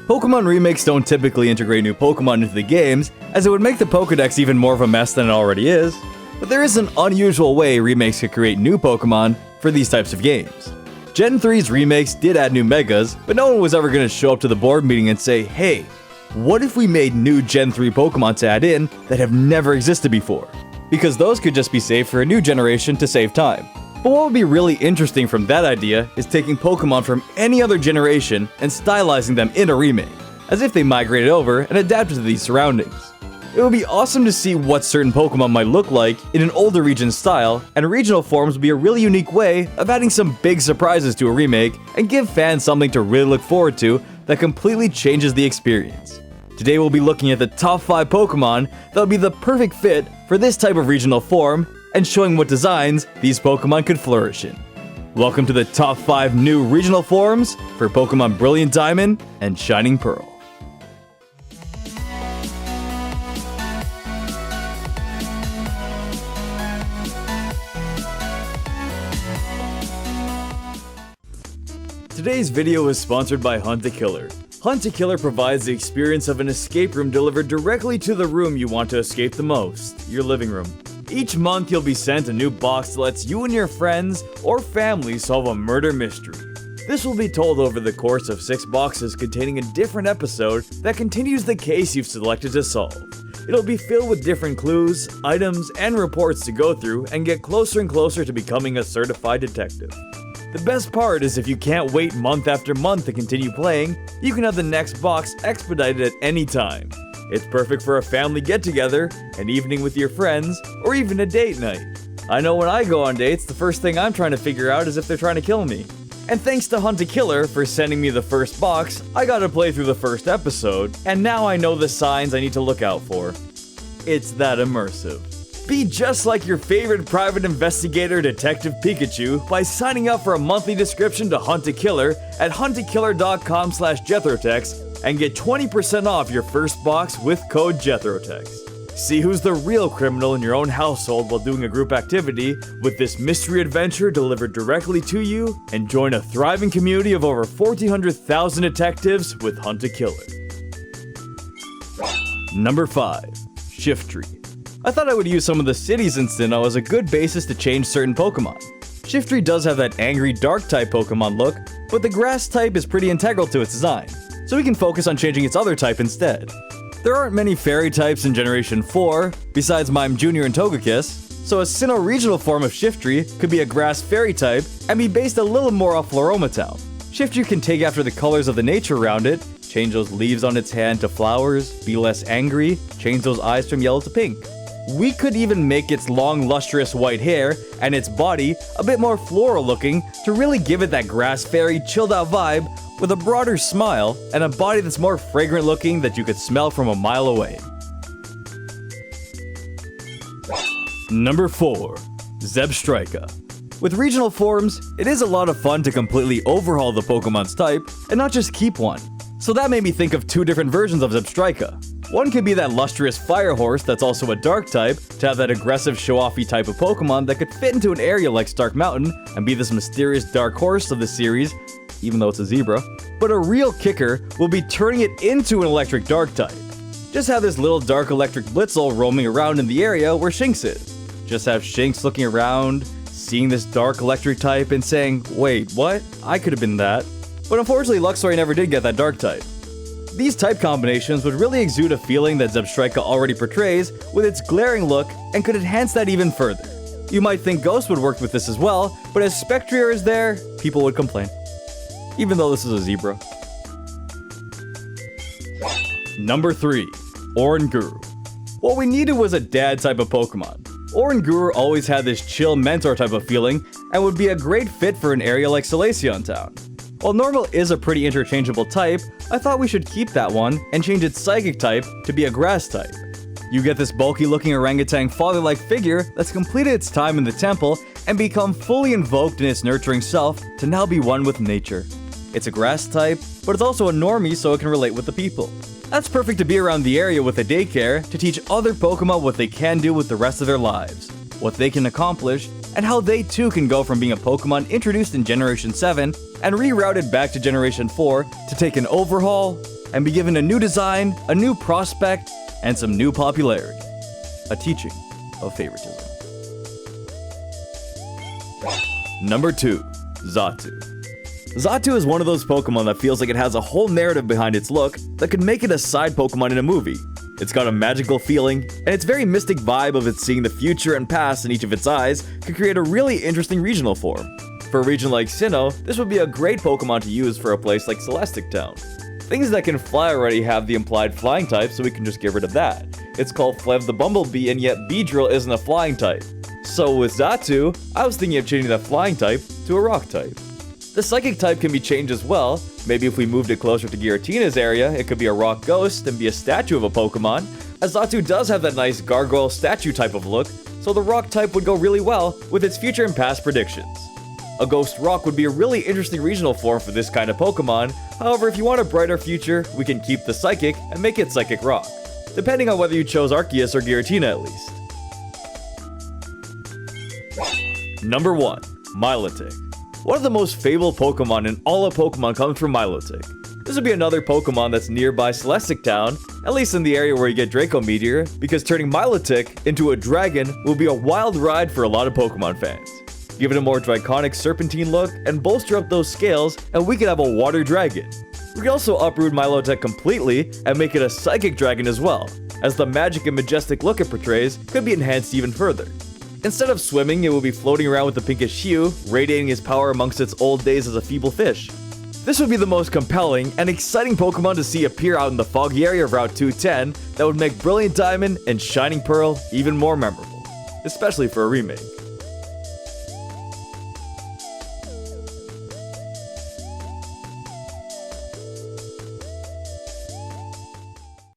Pokémon remakes don't typically integrate new Pokémon into the games, as it would make the Pokédex even more of a mess than it already is, but there is an unusual way remakes could create new Pokémon for these types of games. Gen 3's remakes did add new Megas, but no one was ever going to show up to the board meeting and say, hey, what if we made new Gen 3 Pokémon to add in that have never existed before? Because those could just be saved for a new generation to save time. But what would be really interesting from that idea is taking Pokémon from any other generation and stylizing them in a remake, as if they migrated over and adapted to these surroundings. It would be awesome to see what certain Pokémon might look like in an older region style, and regional forms would be a really unique way of adding some big surprises to a remake and give fans something to really look forward to that completely changes the experience. Today we'll be looking at the top 5 Pokémon that would be the perfect fit for this type of regional form, and showing what designs these Pokémon could flourish in. Welcome to the top 5 new regional forms for Pokémon Brilliant Diamond and Shining Pearl. Today's video is sponsored by Hunt a Killer. Hunt a Killer provides the experience of an escape room delivered directly to the room you want to escape the most, your living room. Each month you'll be sent a new box that lets you and your friends or family solve a murder mystery. This will be told over the course of 6 boxes containing a different episode that continues the case you've selected to solve. It'll be filled with different clues, items, and reports to go through and get closer and closer to becoming a certified detective. The best part is if you can't wait month after month to continue playing, you can have the next box expedited at any time. It's perfect for a family get-together, an evening with your friends, or even a date night. I know when I go on dates, the first thing I'm trying to figure out is if they're trying to kill me. And thanks to Hunt a Killer for sending me the first box, I got to play through the first episode, and now I know the signs I need to look out for. It's that immersive. Be just like your favorite private investigator, Detective Pikachu, by signing up for a monthly subscription to Hunt a Killer at huntakiller.com/JethroTex and get 20% off your first box with code JethroTex. See who's the real criminal in your own household while doing a group activity with this mystery adventure delivered directly to you, and join a thriving community of over 1,400,000 detectives with Hunt a Killer. Number 5. Shiftry. I thought I would use some of the cities in Sinnoh as a good basis to change certain Pokemon. Shiftry does have that angry dark-type Pokemon look, but the grass type is pretty integral to its design, so we can focus on changing its other type instead. There aren't many fairy types in Generation 4, besides Mime Jr. and Togekiss, so a Sinnoh regional form of Shiftry could be a grass fairy type and be based a little more off Floroma Town. Shiftry can take after the colors of the nature around it, change those leaves on its hand to flowers, be less angry, change those eyes from yellow to pink. We could even make its long, lustrous white hair and its body a bit more floral looking to really give it that grass fairy chilled out vibe, with a broader smile and a body that's more fragrant looking that you could smell from a mile away. Number 4. Zebstrika. With regional forms, it is a lot of fun to completely overhaul the Pokemon's type and not just keep one. So that made me think of 2 different versions of Zebstrika. One could be that lustrous fire horse that's also a dark type, to have that aggressive show-offy type of Pokemon that could fit into an area like Stark Mountain and be this mysterious dark horse of the series, even though it's a zebra. But a real kicker will be turning it into an electric dark type. Just have this little dark electric Blitzel roaming around in the area where Shinx is. Just have Shinx looking around, seeing this dark electric type and saying, wait, what? I could have been that. But unfortunately Luxray never did get that dark type. These type combinations would really exude a feeling that Zebstrika already portrays with its glaring look and could enhance that even further. You might think Ghost would work with this as well, but as Spectrier is there, people would complain. Even though this is a zebra. Number 3. Oranguru. What we needed was a dad type of Pokemon. Oranguru always had this chill mentor type of feeling and would be a great fit for an area like Solaceon Town. While Normal is a pretty interchangeable type, I thought we should keep that one and change its psychic type to be a grass type. You get this bulky looking orangutan father-like figure that's completed its time in the temple and become fully invoked in its nurturing self to now be one with nature. It's a grass type, but it's also a normie so it can relate with the people. That's perfect to be around the area with a daycare to teach other Pokemon what they can do with the rest of their lives, what they can accomplish, and how they too can go from being a Pokemon introduced in Generation 7 and rerouted back to Generation 4 to take an overhaul, and be given a new design, a new prospect, and some new popularity. A teaching of favoritism. Number 2. Xatu. Xatu is one of those Pokemon that feels like it has a whole narrative behind its look that could make it a side Pokemon in a movie. It's got a magical feeling, and its very mystic vibe of it seeing the future and past in each of its eyes could create a really interesting regional form. For a region like Sinnoh, this would be a great Pokemon to use for a place like Celestic Town. Things that can fly already have the implied flying type, so we can just get rid of that. It's called Flev the Bumblebee, and yet Beedrill isn't a flying type. So with Xatu, I was thinking of changing the flying type to a rock type. The psychic type can be changed as well. Maybe if we moved it closer to Giratina's area, it could be a rock ghost and be a statue of a Pokemon, as Xatu does have that nice gargoyle statue type of look, so the rock type would go really well with its future and past predictions. A ghost rock would be a really interesting regional form for this kind of Pokemon. However, if you want a brighter future, we can keep the psychic and make it psychic rock, depending on whether you chose Arceus or Giratina at least. Number 1. Milotic. One of the most fabled Pokemon in all of Pokemon comes from Milotic. This would be another Pokemon that's nearby Celestic Town, at least in the area where you get Draco Meteor, because turning Milotic into a dragon will be a wild ride for a lot of Pokemon fans. Give it a more draconic serpentine look and bolster up those scales, and we could have a water dragon. We could also uproot Milotic completely and make it a psychic dragon as well, as the magic and majestic look it portrays could be enhanced even further. Instead of swimming, it will be floating around with a pinkish hue, radiating its power amongst its old days as a feeble fish. This would be the most compelling and exciting Pokemon to see appear out in the foggy area of Route 210 that would make Brilliant Diamond and Shining Pearl even more memorable, especially for a remake.